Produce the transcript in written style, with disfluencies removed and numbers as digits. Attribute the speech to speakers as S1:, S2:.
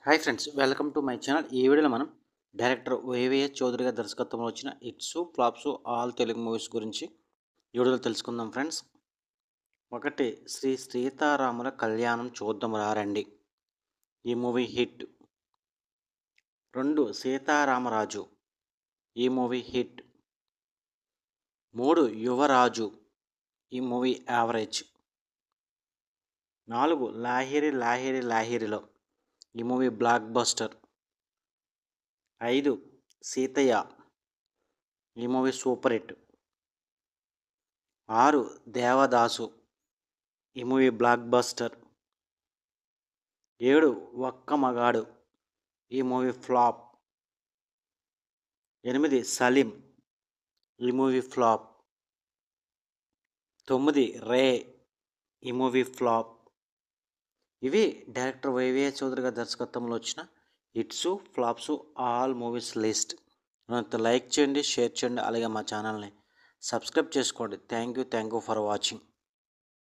S1: Hi friends, welcome to my channel. ఈ వీడియోలో మనం డైరెక్టర్ వైవిఎస్ చౌదరి గారి దర్శకత్వంలో వచ్చిన hits flops all Telugu movies గురించి ఈ వీడియోలో తెలుసుకుందాం ఫ్రెండ్స్. ఒకటి, శ్రీ సీతారాముల కళ్యాణం చూద్దాం రండి, ఈ మూవీ హిట్. 2, సీతారామరాజు, ఈ మూవీ హిట్. 3, యువరాజు, ఈ మూవీ యావరేజ్. 4, లాహిరి లాహిరి లాహిరిలో, ఈ మూవీ బ్లాక్ బస్టర్. 5, సీతయ్య, ఈ మూవీ సూపర్ హిట్. 6, దేవదాసు, ఈ మూవీ బ్లాక్ బస్టర్. 7, ఒక్క మగాడు, ఈ మూవీ ఫ్లాప్. 8, సలీం, ఈ మూవీ ఫ్లాప్. 9, రే, ఈ మూవీ ఫ్లాప్. ఇవి డైరెక్టర్ వైవిఎస్ చౌదరి గారి దర్శకత్వంలో వచ్చిన hits flops all movies list. Like చేయండి, షేర్ చేయండి, అలాగే మా ఛానల్ని సబ్స్క్రైబ్ చేసుకోండి. Thank you for watching.